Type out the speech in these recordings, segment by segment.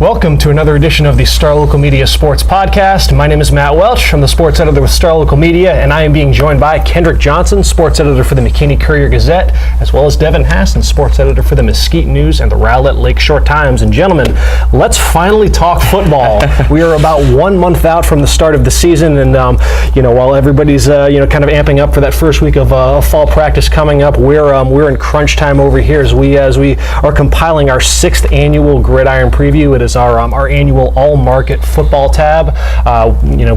Welcome to another edition of the Star Local Media Sports Podcast. My name is Matt Welch. I'm the sports editor with Star Local Media, and I am being joined by Kendrick Johnson, sports editor for the McKinney Courier-Gazette, as well as Devin Hassan, sports editor for the Mesquite News and the Rowlett Lakeshore Times. And gentlemen, let's finally talk football. We are about 1 month out from the start of the season, and while everybody's kind of amping up for that first week of fall practice coming up, we're in crunch time over here as we are compiling our 6th annual Gridiron preview. It is our annual all-market football tab.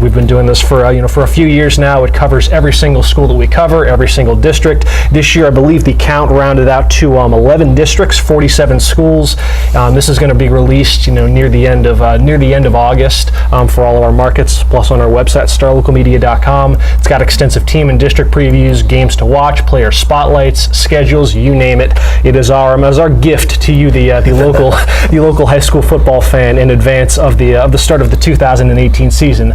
We've been doing this for a few years now. It covers every single school that we cover, every single district. This year, I believe the count rounded out to 11 districts, 47 schools. This is going to be released, near the end of August for all of our markets, plus on our website, starlocalmedia.com. It's got extensive team and district previews, games to watch, player spotlights, schedules, you name it. It is our gift to you, the local high school football fan, in advance of the start of the 2018 season.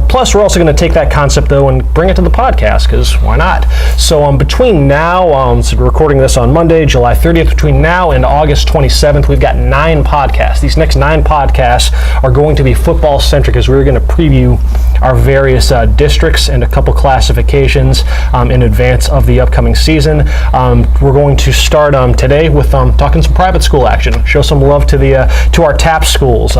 Plus, we're also going to take that concept though and bring it to the podcast, because why not? So between now, so we're recording this on Monday, July 30th. Between now and August 27th, we've got 9 podcasts. These next 9 podcasts are going to be football centric, as we're going to preview our various districts and a couple classifications in advance of the upcoming season. We're going to start today with talking some private school action. Show some love to our TAP schools.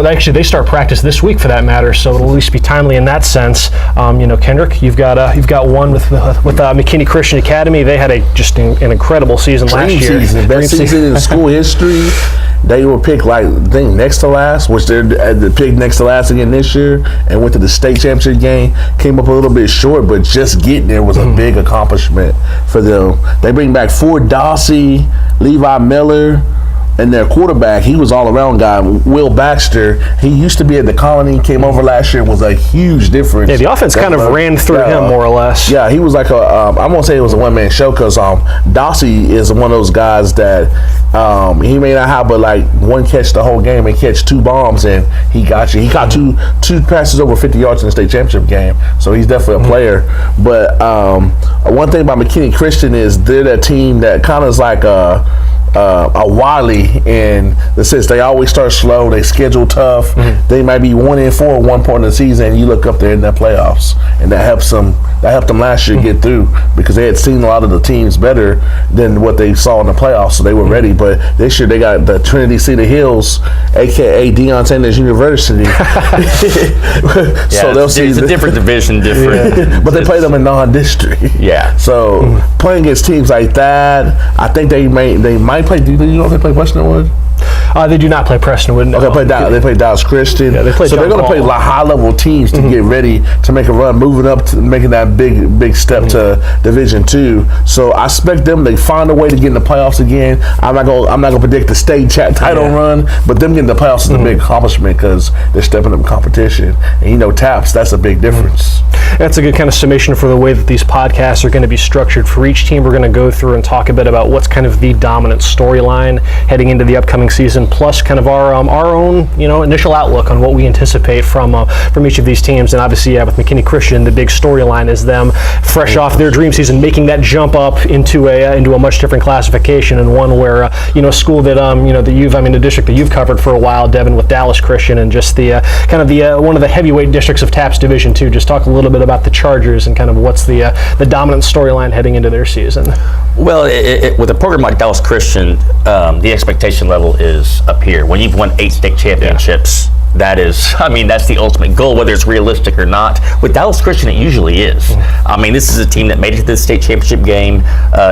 Actually they start practice this week for that matter, so it'll at least be timely in that sense. Kendrick, you've got one with McKinney Christian Academy. They had an incredible season last year. Best season in school history. They were picked next to last, which they're picked next to last again this year, and went to the state championship game. Came up a little bit short, but just getting there was a big accomplishment for them. They bring back Ford Dossie, Levi Miller, and their quarterback, he was all-around guy, Will Baxter. He used to be at the Colony, came over last year, was a huge difference. Yeah, the offense kind of ran through him, more or less. Yeah, he was like I won't say it was a one-man show, because Dossie is one of those guys that he may not have but one catch the whole game and catch 2 bombs, and he got you. He caught two passes over 50 yards in the state championship game, so he's definitely a player. But one thing about McKinney Christian is they're that team that kind of is like a Wiley in the sense they always start slow, they schedule tough. They might be 1-4 at one point in the season, and you look up there in the playoffs, and that helped them last year get through, because they had seen a lot of the teams better than what they saw in the playoffs, so they were ready. But this year they got the Trinity Cedar Hills, aka Deion Sanders University. So it's a different division, but they play them in non-district. Yeah. So playing against teams like that, I think they might play. Do you know if they play Prestonwood? They do not play Prestonwood. No. They play Dallas Christian. Yeah, so they're going to play high-level teams to get ready to make a run, moving up to making that big step to Division II. So I expect them to find a way to get in the playoffs again. I'm not going to predict the state title run, but them getting the playoffs is a big accomplishment, because they're stepping up competition. And TAPS, that's a big difference. That's a good kind of summation for the way that these podcasts are going to be structured. For each team, we're going to go through and talk a bit about what's kind of the dominant storyline heading into the upcoming season, plus kind of our own initial outlook on what we anticipate from each of these teams. And obviously, with McKinney Christian, the big storyline is them fresh off their dream season, making that jump up into a much different classification, and one where a school that the district that you've covered for a while, Devin, with Dallas Christian, and just the one of the heavyweight districts of TAPS Division II. Just talk a little bit about the Chargers and kind of what's the dominant storyline heading into their season. Well, with a program like Dallas Christian, the expectation level is up here. When you've won 8 state championships, that's the ultimate goal, whether it's realistic or not. With Dallas Christian, it usually is. This is a team that made it to the state championship game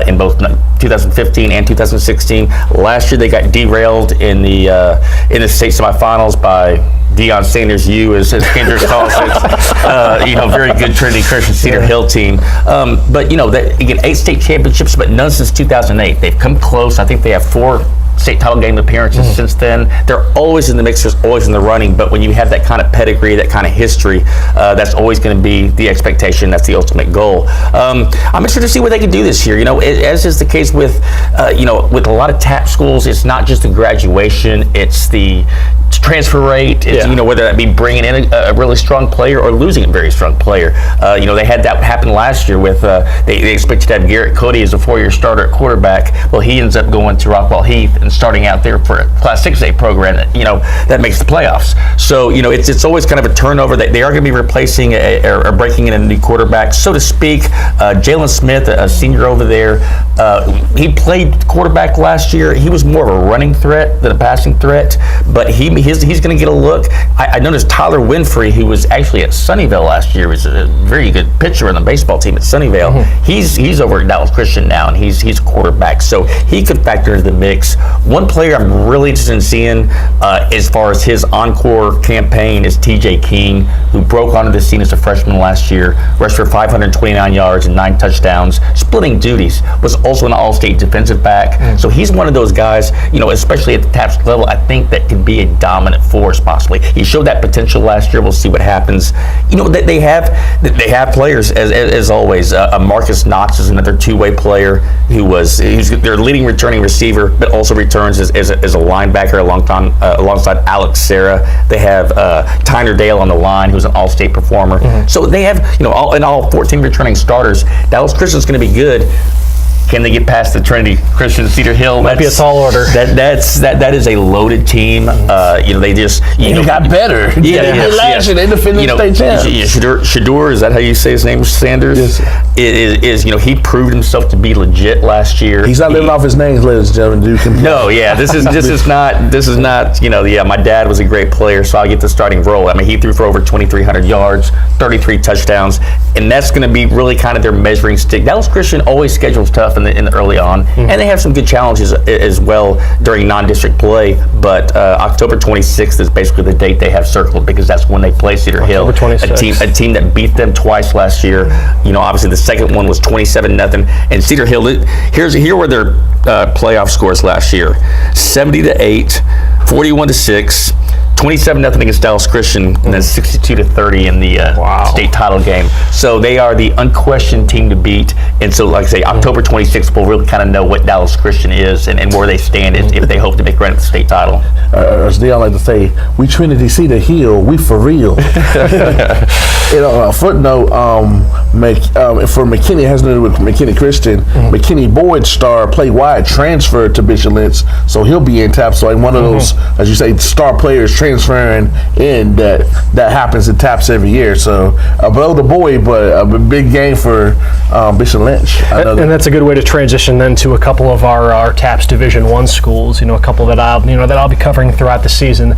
in both 2015 and 2016. Last year, they got derailed in the state semifinals by Deion Sanders as Kendrick calls it. Very good Trinity Christian Cedar Hill team. But they get 8 state championships, but none since 2008. They've come close. I think they have 4 state title game appearances since then. They're always in the mix, there's always in the running, but when you have that kind of pedigree, that kind of history, that's always going to be the expectation. That's the ultimate goal. I'm interested to see what they can do this year. As is the case with a lot of TAP schools, it's not just the graduation, it's the transfer rate, whether that be bringing in a really strong player or losing a very strong player. They had that happen last year with they expected to have Garrett Cody as a 4-year starter at quarterback. Well, he ends up going to Rockwall Heath and starting out there for a Class 6A program that makes the playoffs. So it's always kind of a turnover. That they are going to be replacing or breaking in a new quarterback, so to speak. Jalen Smith, a senior over there, he played quarterback last year. He was more of a running threat than a passing threat, but he's going to get a look. I noticed Tyler Winfrey, who was actually at Sunnyvale last year, was a very good pitcher on the baseball team at Sunnyvale. Mm-hmm. He's over at Dallas Christian now, and he's quarterback, so he could factor into the mix. One player I'm really interested in seeing as far as his encore campaign is TJ King, who broke onto the scene as a freshman last year, rushed for 529 yards and 9 touchdowns, splitting duties, was also an all-state defensive back. Mm-hmm. So he's one of those guys, especially at the TAPS level, I think that could be a dominant force possibly. He showed that potential last year. We'll see what happens. They have players as always. Marcus Knox is another 2-way player he's their leading returning receiver, but also returns as a linebacker alongside Alex Sarah. They have Tyner Dale on the line, who's an all-state performer. Mm-hmm. So they have all 14 returning starters. Dallas Christian's going to be good. Can they get past the Trinity Christian Cedar Hill? Might be a tall order. That is a loaded team. They just got better. Last year they defended the state champs. Shadur, is that how you say his name? Sanders. Yes. He proved himself to be legit last year. He's not living off his names, ladies and gentlemen. No, yeah, this is not. My dad was a great player, so I'll get the starting role. I mean, he threw for over 2,300 yards, 33 touchdowns, and that's going to be really kind of their measuring stick. Dallas Christian always schedules tough in the early on, and they have some good challenges as well during non-district play. But October 26th is basically the date they have circled, because that's when they play Cedar Hill, a team that beat them twice last year. Obviously the second one was 27-0, and Cedar Hill. Here were their playoff scores last year: 70-8, 41-6. 27-0 against Dallas Christian, and then 62-30 in the state title game. So they are the unquestioned team to beat. And so, like I say, October 26th, we'll really kind of know what Dallas Christian is and where they stand if they hope to make run at the state title. As Dion like to say, we Trinity Cedar Hill, we for real. A footnote, for McKinney, has nothing to do with McKinney Christian. Mm-hmm. McKinney Boyd star play wide transferred to Bishop Lentz, so he'll be in TAPS. So one of those, as you say, star players transferring in that happens in TAPS every year. So below the Boyd, but a big game for Bishop Lynch. And that's a good way to transition then to a couple of our TAPS Division I schools. A couple that I'll be covering throughout the season.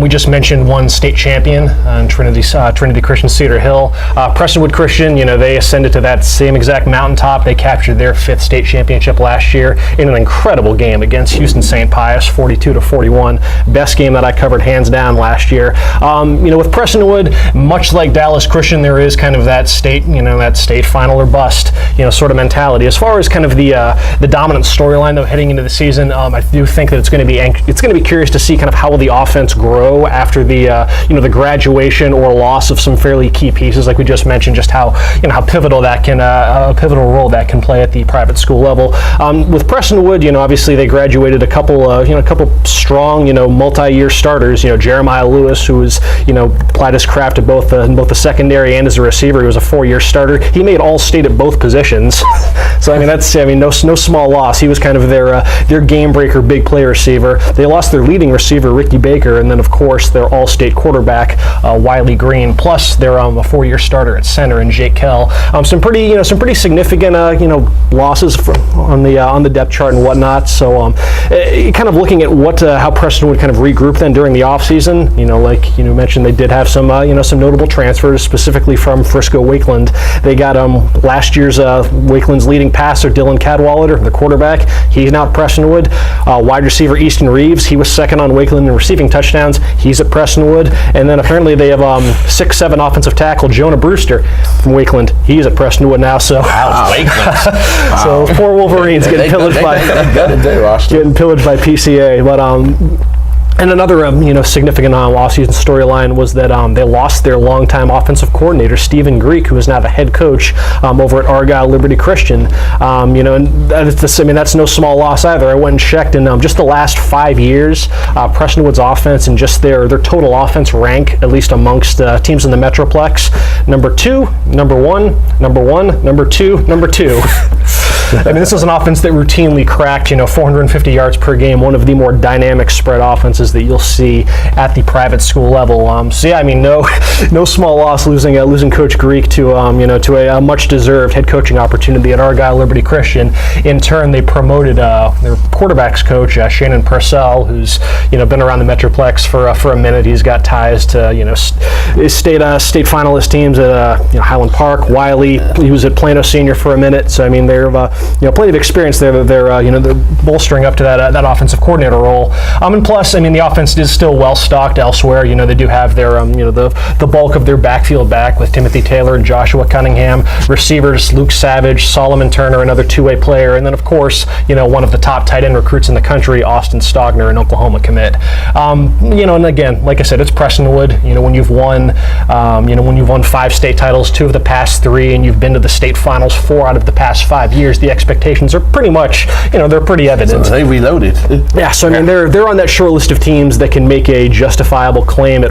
We just mentioned one state champion, Trinity Christian Cedar Hill. Prestonwood Christian, they ascended to that same exact mountaintop. They captured their 5th state championship last year in an incredible game against Houston St. Pius, 42-41. Best game that I covered hands down last year. With Prestonwood, much like Dallas Christian, there is kind of that state final or bust, sort of mentality. As far as kind of the dominant storyline though heading into the season, I do think that it's going to be curious to see kind of how will the offense grow after the graduation or loss of some fairly key pieces, like we just mentioned, just how pivotal that can a pivotal role that can play at the private school level. With Prestonwood, obviously they graduated a couple strong, multi-year starters. Jeremiah Lewis, who was applied his craft at both the secondary and as a receiver. He was a 4-year starter. He made All-State at both positions. So that's no small loss. He was kind of their game breaker, big play receiver. They lost their leading receiver, Ricky Baker, and then of course their All-State quarterback, Wiley Green, plus their a 4-year starter at center in Jake Kell. Some pretty significant losses on the depth chart and whatnot. So kind of looking at how Preston would kind of regroup then during the offseason. Like you mentioned, they did have some some notable transfers, specifically from Frisco Wakeland. They got last year's Wakeland's leading passer, Dylan Cadwallader, the quarterback. He's now at Prestonwood. Wide receiver Easton Reeves, he was second on Wakeland in receiving touchdowns. He's at Prestonwood. And then apparently they have 6'7" offensive tackle Jonah Brewster from Wakeland. He's at Prestonwood now. So Wakeland. So poor Wolverines getting pillaged by PCA. But And another significant off-season storyline was that they lost their longtime offensive coordinator, Stephen Greek, who is now the head coach over at Argyle Liberty Christian. And that's no small loss either. I went and checked, and just the last 5 years, Prestonwood's offense and just their total offense rank, at least amongst teams in the Metroplex, number 2, number 1, number 1, number 2, number 2. This is an offense that routinely cracked, 450 yards per game, one of the more dynamic spread offenses that you'll see at the private school level. No small loss losing Coach Greek to a much deserved head coaching opportunity at Argyle Liberty Christian. In turn, they promoted their quarterbacks coach, Shannon Purcell, who's been around the Metroplex for a minute. He's got ties to state finalist teams at Highland Park, Wiley. He was at Plano Senior for a minute. So they're plenty of experience there. They're bolstering up to that offensive coordinator role. And plus, the offense is still well stocked elsewhere. They do have their the bulk of their backfield back with Timothy Taylor and Joshua Cunningham. Receivers Luke Savage, Solomon Turner, another two-way player, and then of course one of the top tight end recruits in the country, Austin Stogner, an Oklahoma commit. And again, like I said, it's Prestonwood. When you've won 5 state titles, 2 of the past 3, and you've been to the state finals 4 out of the past 5 years, the expectations are pretty much, they're pretty evident. So they reloaded. Yeah, so they're on that short list of teams that can make a justifiable claim at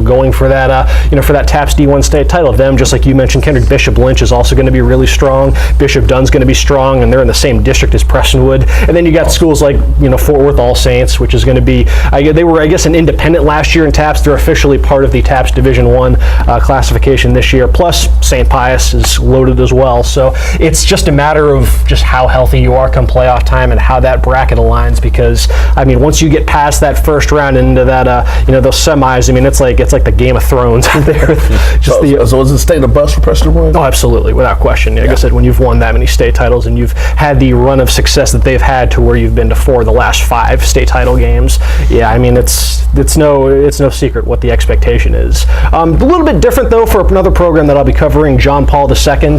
going for that for that TAPS D1 state title. Of them, just like you mentioned, Kendrick Bishop Lynch is also going to be really strong. Bishop Dunn's going to be strong, and they're in the same district as Prestonwood. And then you got schools like Fort Worth All Saints, which is going to be they were an independent last year in TAPS. They're officially part of the TAPS Division 1 classification this year. Plus St. Pius is loaded as well. So it's just a matter of just how healthy you are come playoff time and how that bracket aligns, because once you get past that first round into that those semis, it's like the Game of Thrones out there. So is it staying a bust for Prestonwood? Oh, absolutely, without question. Like I said, when you've won that many state titles and you've had the run of success that they've had to where you've been to 4 of the last 5 state title games, it's no secret what the expectation is. A little bit different though for another program that I'll be covering, John Paul II.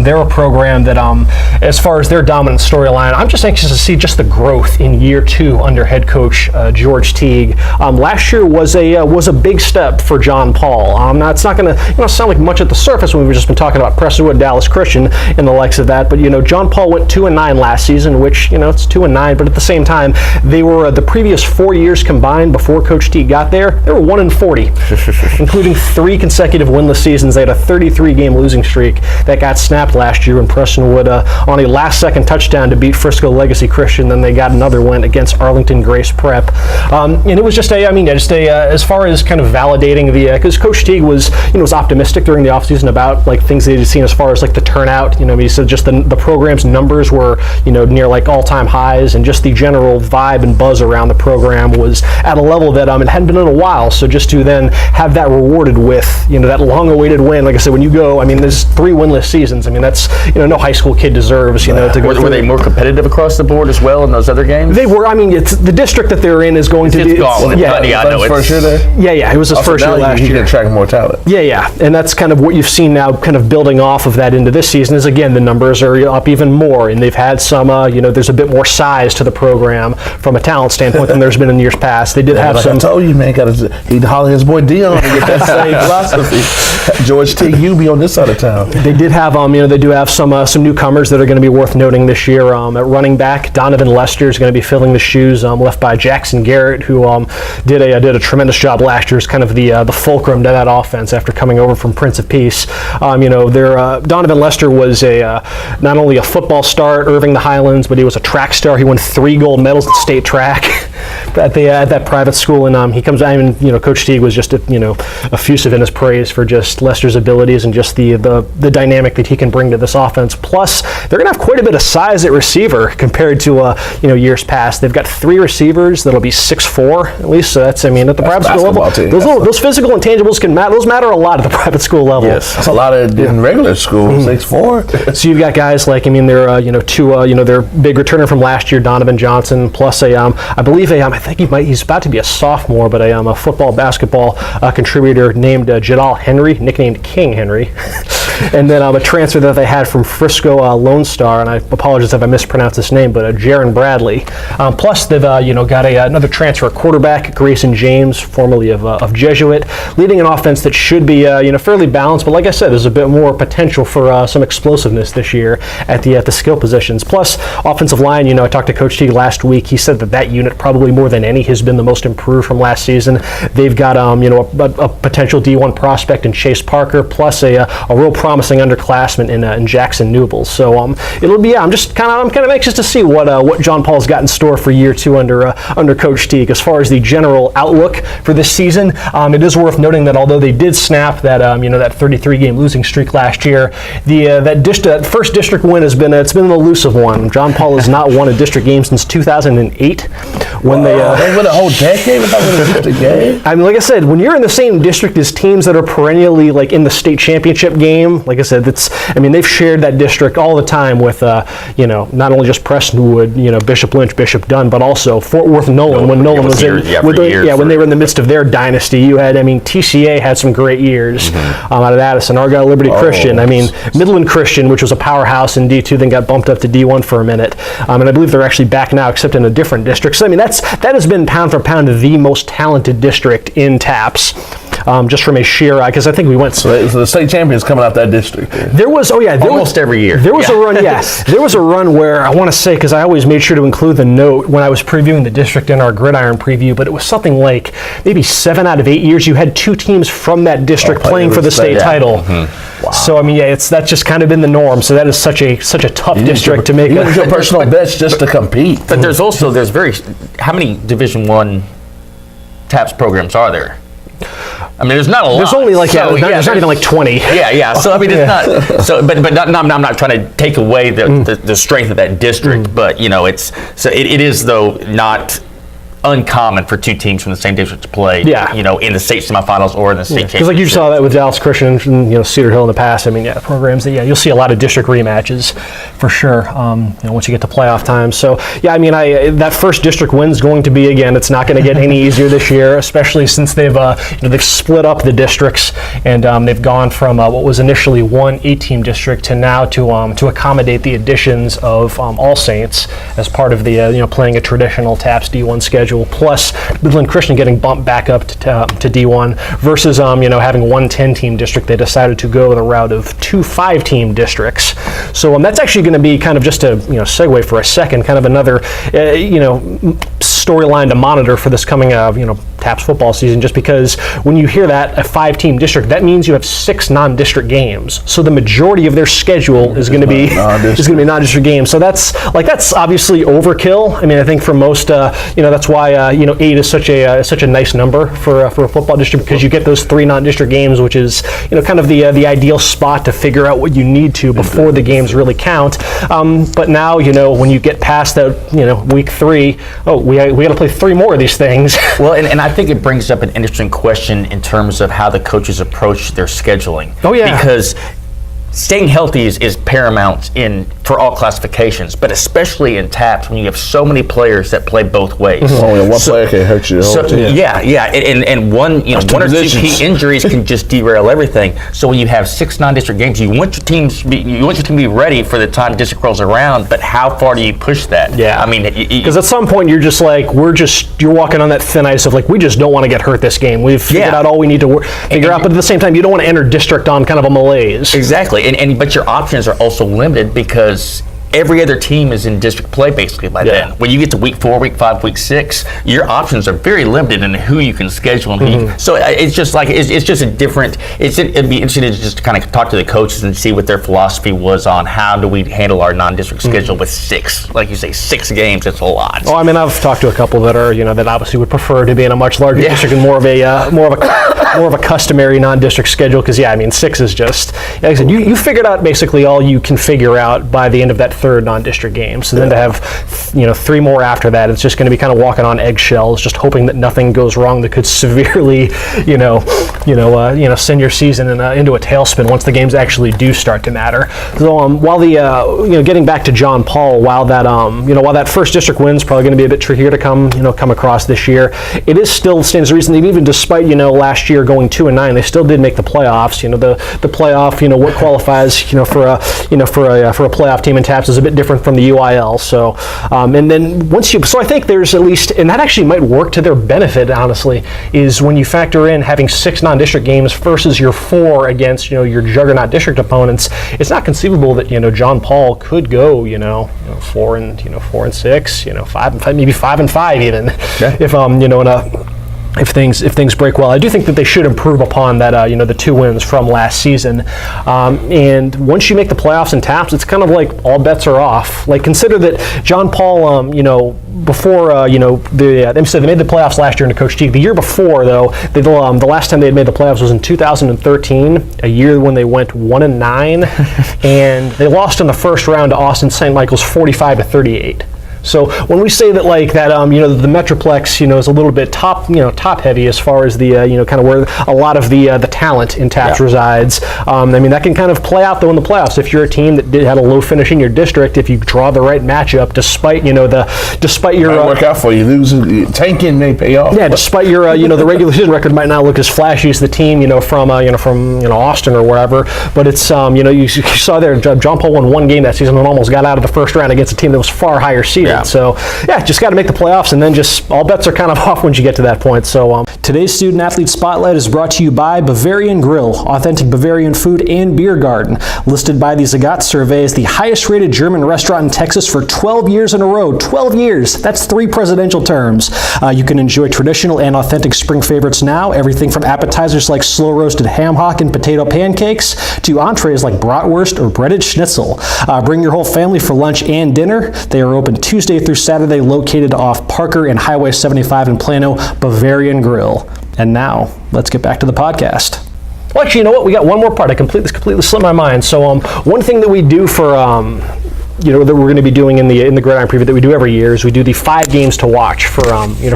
They're a program that as far as their dominant storyline, I'm just anxious to see just the growth in year 2 under head coach George Teague. Last year was a big step for John Paul. It's not going to sound like much at the surface when we've just been talking about Prestonwood, Dallas Christian, and the likes of that. But John Paul went 2-9 last season, which it's 2-9. But at the same time, they were the previous 4 years combined before Coach Teague got there. They were 1-40, including 3 consecutive winless seasons. They had a 33-game losing streak that got snapped last year when Prestonwood on a last-second touchdown to beat Frisco Legacy Christian. Then they got another win against Arlington Grace Prep, and it was just as far as kind of validating because Coach Teague was optimistic during the offseason about things that he'd seen as far as the turnout. He said just the program's numbers were near all-time highs, and just the general vibe and buzz around the program was at a level that it hadn't been in a while. So just to then have that rewarded with that long-awaited win, like I said, when you go, there's 3 winless seasons. That's no high school kid deserves to go. Were they more competitive across the board as well in those other games? They were. It's the district that they're in is going to be. First year there? Yeah. It was his first year last year. He can attract more talent. Yeah. And that's kind of what you've seen now, kind of building off of that into this season. Is again the numbers are up even more, and they've had some. There's a bit more size to the program from a talent standpoint than there's been in years past. They did have some. I told you, man, he'd holler his boy Dion to get that same philosophy. George Teague, you be on this side of town. They did have they do have some newcomers that are going to be worth noting this year. At running back, Donovan Lester is going to be filling the shoes left by Jackson Garrett, who did a tremendous job last year as kind of the fulcrum to that offense after coming over from Prince of Peace. Donovan Lester was not only a football star at Irving the Highlands, but he was a track star. He won 3 gold medals at state track at that private school, and he comes. Coach Teague was just effusive in his praise for just Lester's abilities and just the dynamic that he can bring to this offense. Plus, they're going to have quite a bit of size at receiver compared to years past. They've got 3 receivers that'll be 6'4" at least. So that's at the private school level. Those physical intangibles those matter a lot at the private school level. Yes, that's a lot in regular school. 6'4". So you've got guys like they're their big returner from last year, Donovan Johnson, plus I believe I think he's about to be a sophomore, but a football basketball contributor named Jadal Henry, nicknamed King Henry. and then a transfer that they had from Frisco Lone Star, and I apologize if I mispronounced this name, but Jaron Bradley. Plus, they've got another transfer quarterback, Grayson James, formerly of Jesuit, leading an offense that should be fairly balanced. But like I said, there's a bit more potential for some explosiveness this year at the skill positions. Plus, offensive line. I talked to Coach T last week. He said that unit probably more than any has been the most improved from last season. They've got a potential D1 prospect in Chase Parker, plus a real promising underclassman in Jackson Newbles. So it'll be. I'm kind of anxious to see what John Paul's got in store for year two under Coach Teague. As far as the general outlook for this season, it is worth noting that although they did snap that 33-game losing streak last year, that first district win has been an elusive one. John Paul has not won a district game since 2008 when they win a whole decade without winning a district game. I mean, like I said, when you're in the same district as teams that are perennially like in the state championship game, like I said, they've shared that district all the time with not only just Prestonwood, Bishop Lynch, Bishop Dunn, but also Fort Worth Nolan when Nolan was in when they were in the midst of their dynasty. You had TCA had some great years out of Addison, Argyle Liberty Christian. Midland Christian, which was a powerhouse in D2, then got bumped up to D1 for a minute, and I believe they're actually back now, except in a different district. So that has been pound for pound the most talented district in TAPS. Just from a sheer, because I think we went. So the state champions coming out that district. There was almost every year. There was a run, yes. There was a run where I want to say, because I always made sure to include the note when I was previewing the district in our Gridiron preview, but it was something like maybe 7 out of 8 years you had 2 teams from that district playing for the state title. Wow. So that's just kind of been the norm. So that is such a tough district to make. You need your personal best just to compete. But how many Division I TAPS programs are there? There's not a lot. There's only there's not even like 20. Yeah. So it's not. So, but I'm not trying to take away the strength of that district. But it is though not uncommon for 2 teams from the same district to play. In the state semifinals or in the state championship. Because you saw that with Dallas Christian and Cedar Hill in the past. Programs that you'll see a lot of district rematches for sure. Once you get to playoff time. So that first district win is going to be, again, it's not going to get any easier this year, especially since they've split up the districts and they've gone from what was initially one 8-team district to now to accommodate the additions of All Saints as part of the playing a traditional TAPS D1 schedule. Plus Midland Christian getting bumped back up to D1 versus having one 10-team district. They decided to go the route of 2 5-team districts. So that's actually going to be kind of just to segue for a second, kind of another storyline to monitor for this coming TAPS football season. Just because when you hear that a 5-team district, that means you have 6 non-district games. So the majority of their schedule is going to be non-district games. So that's obviously overkill. I think for most that's why 8 is such a nice number for a football district, because you get those 3 non-district games, which is kind of the ideal spot to figure out what you need to before the games really count. But now when you get past that week 3, we got to play 3 more of these things. Well, and I think it brings up an interesting question in terms of how the coaches approach their scheduling. Oh yeah, because staying healthy is paramount for all classifications, but especially in TAPS when you have so many players that play both ways. Only one player can hurt you. And one or 2 key injuries can just derail everything. So when you have 6 non-district games, you want your team to be ready for the time district rolls around. But how far do you push that? Yeah, because at some point you're just like you're walking on that thin ice of we just don't want to get hurt this game. We've figured out all we need to figure out, but at the same time you don't want to enter district on kind of a malaise. Exactly. But your options are also limited because every other team is in district play basically by then. When you get to week 4, week 5, week 6, your options are very limited in who you can schedule and who you, so it's just it's just a different. It'd be interesting to just kind of talk to the coaches and see what their philosophy was on how do we handle our non-district schedule with 6, like you say, 6 games. It's a lot. Oh, I've talked to a couple that are that obviously would prefer to be in a much larger district and more of a customary non-district schedule. Because 6 is just, like I said, you figured out basically all you can figure out by the end of that 3rd non-district game. So then to have 3 more after that, it's just going to be kind of walking on eggshells, just hoping that nothing goes wrong that could severely send your season into a tailspin once the games actually do start to matter. So while getting back to John Paul, while that first district win's probably going to be a bit trickier to come across this year, it is still stands to reason that even despite last year going 2-9, they still did make the playoffs. The playoff, what qualifies for a playoff team in TAPS is a bit different from the UIL. So and then so I think there's at least, and that actually might work to their benefit, honestly, is when you factor in having 6 non-district games versus your 4 against your juggernaut district opponents. It's not conceivable that John Paul could go 4-6, 5-5, maybe 5-5 even, if things break well. I do think that they should improve upon that, the 2 wins from last season. And once you make the playoffs in TAPS, it's kind of like all bets are off. Like, consider that John Paul, before, they said they made the playoffs last year under Coach Teague. The year before, though, the last time they had made the playoffs was in 2013, a year when they went 1-9, and they lost in the first round to Austin St. Michael's 45-38. So when we say that the Metroplex is a little bit top heavy as far as the kind of where a lot of the talent in TAPS resides. That can kind of play out though in the playoffs if you're a team that had a low finish in your district. If you draw the right matchup, despite your might work out for you. Losing, tanking may pay off. Yeah, despite your the regular season record might not look as flashy as the team from Austin or wherever. But it's you saw there John Paul won 1 game that season and almost got out of the first round against a team that was far higher seeded. Yeah. So, just got to make the playoffs, and then just all bets are kind of off once you get to that point. So, today's Student Athlete Spotlight is brought to you by Bavarian Grill, authentic Bavarian food and beer garden. Listed by the Zagat survey as the highest-rated German restaurant in Texas for 12 years in a row. 12 years! That's 3 presidential terms. You can enjoy traditional and authentic spring favorites now, everything from appetizers like slow-roasted ham hock and potato pancakes to entrees like bratwurst or breaded schnitzel. Bring your whole family for lunch and dinner. They are open Tuesday through Saturday, located off Parker and Highway 75 in Plano. Bavarian Grill. And now, let's get back to the podcast. Well, actually, you know what? We got one more part. This completely slipped my mind. So, one thing that we do for that we're going to be doing in the Gridiron preview that we do every year is we do the 5 games to watch for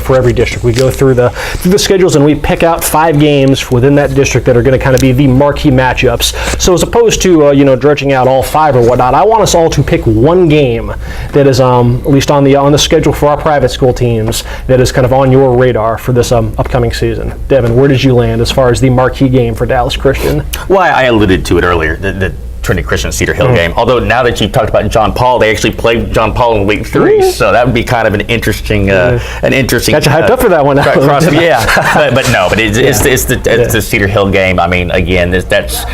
for every district. We go through the schedules and we pick out 5 games within that district that are going to kind of be the marquee matchups. So as opposed to dredging out all 5 or whatnot, I want us all to pick one game that is at least on the schedule for our private school teams that is kind of on your radar for this upcoming season. Devin, where did you land as far as the marquee game for Dallas Christian? Well, I alluded to it earlier. The Trinity Christian Cedar Hill game. Although now that you've talked about John Paul, they actually played John Paul in week 3, so that would be kind of an interesting. Got you hyped up for that one. But it's the Cedar Hill game. I mean, again, that's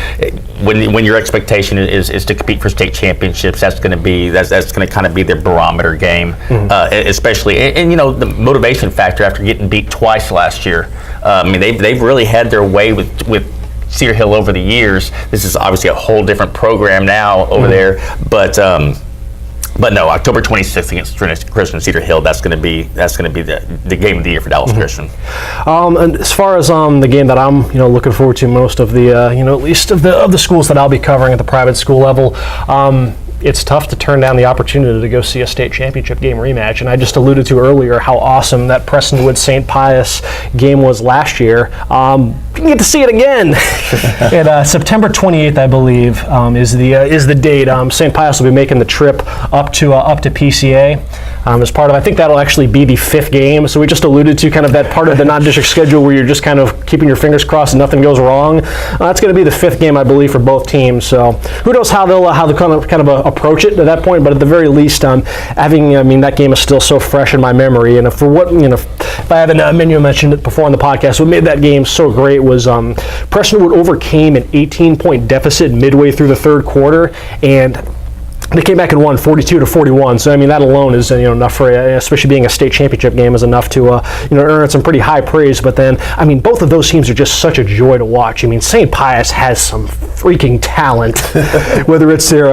when your expectation is to compete for state championships. That's going to kind of be their barometer game, especially and the motivation factor after getting beat twice last year. They've really had their way with Cedar Hill over the years. This is obviously a whole different program now over there, but no, October 26th against Trinity Christian Cedar Hill. That's going to be the game of the year for Dallas Christian. And as far as the game that I'm looking forward to most of the at least of the schools that I'll be covering at the private school level. It's tough to turn down the opportunity to go see a state championship game rematch, and I just alluded to earlier how awesome that Prestonwood St. Pius game was last year. You can get to see it again. And September 28th, I believe, is the date. St. Pius will be making the trip up to PCA as part of. I think that'll actually be the 5th game. So we just alluded to kind of that part of the non-district schedule where you're just kind of keeping your fingers crossed and nothing goes wrong. That's going to be the 5th game, I believe, for both teams. So who knows how they'll kind of approach it at that point. But at the very least, that game is still so fresh in my memory. And if I haven't mentioned it before on the podcast, what made that game so great was Prestonwood overcame an 18-point deficit midway through the 3rd quarter, and they came back and won 42-41. So that alone is enough for, especially being a state championship game, is enough to earn some pretty high praise. But then both of those teams are just such a joy to watch. St. Pius has some freaking talent, whether it's their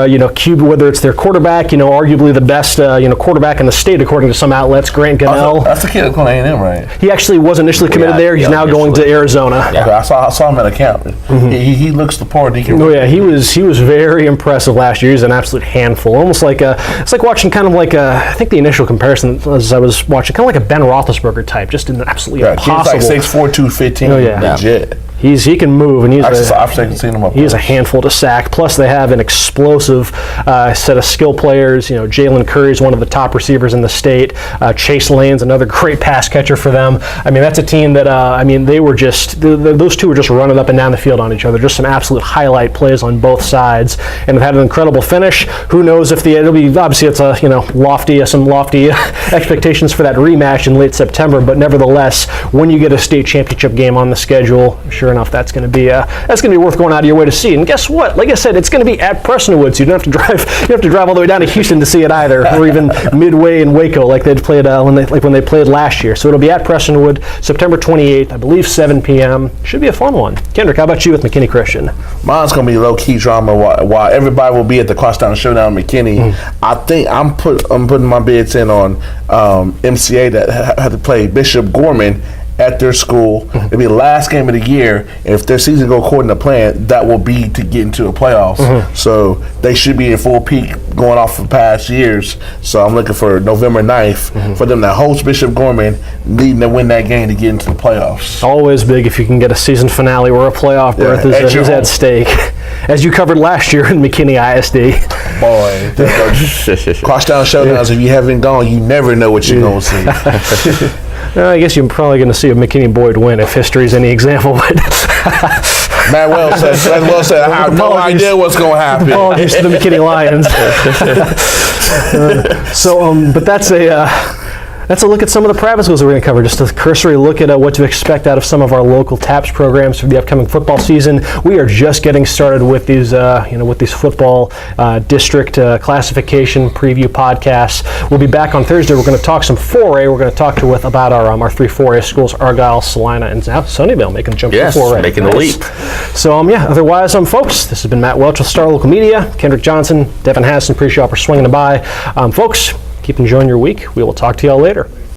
whether it's their quarterback, arguably the best quarterback in the state according to some outlets, Grant Gunnell. That's the kid that's going to A&M, right? He actually was initially committed there. He's now going to Arizona. Yeah. Okay, I saw him at a camp. He looks the part. Oh yeah, he was very impressive last year. He's an absolute handful. Almost like it's like watching kind of like I think the initial comparison as I was watching kind of like a Ben Roethlisberger type, just an absolutely impossible. He's like 6'4", 215. Oh yeah, legit. he can move, and I've seen him up. He is a handful to sack. Plus, they have an explosive set of skill players. You know, Jalen Curry is one of the top receivers in the state. Chase Lane's another great pass catcher for them. I mean, that's a team that they were just those two were just running up and down the field on each other. Just some absolute highlight plays on both sides, and have had an incredible finish. Who knows if it'll be obviously it's a some lofty expectations for that rematch in late September, but nevertheless, when you get a state championship game on the schedule, sure enough, that's going to be worth going out of your way to see. And guess what? Like I said, it's going to be at Prestonwood, so you don't have to drive all the way down to Houston to see it either, or even Midway in Waco like they'd played when they played last year. So it'll be at Prestonwood, September 28th, I believe 7 p.m. Should be a fun one. Kendrick, how about you with McKinney Christian? Mine's going to be low-key drama while everybody will be at the Crosstown Showdown in McKinney. I think I'm putting my bids in on MCA that had to play Bishop Gorman at their school. It'll be the last game of the year, and if their season go according to plan, that will be to get into the playoffs. So they should be in full peak going off of past years. So I'm looking for November 9th for them to host Bishop Gorman, needing to win that game to get into the playoffs. Always big if you can get a season finale where a playoff berth is at stake. As you covered last year in McKinney ISD. Boy, Crosstown Showdowns, if you haven't gone, you never know what you're going to see. I guess you're probably going to see a McKinney Boyd win if history's any example. But Matt well said. I have no idea what's going to happen. Apologies to the McKinney Lions. But that's a look at some of the private schools that we're going to cover. Just a cursory look at what to expect out of some of our local TAPS programs for the upcoming football season. We are just getting started with these, football district classification preview podcasts. We'll be back on Thursday. We're going to talk some 4A. We're going to talk about our 3 4A schools: Argyle, Salina, and now Sunnyvale making the jump to 4A. Making the leap. So otherwise, folks, this has been Matt Welch with Star Local Media. Kendrick Johnson, Devin Hassan. Appreciate y'all for swinging by, folks. Keep enjoying your week. We will talk to y'all later.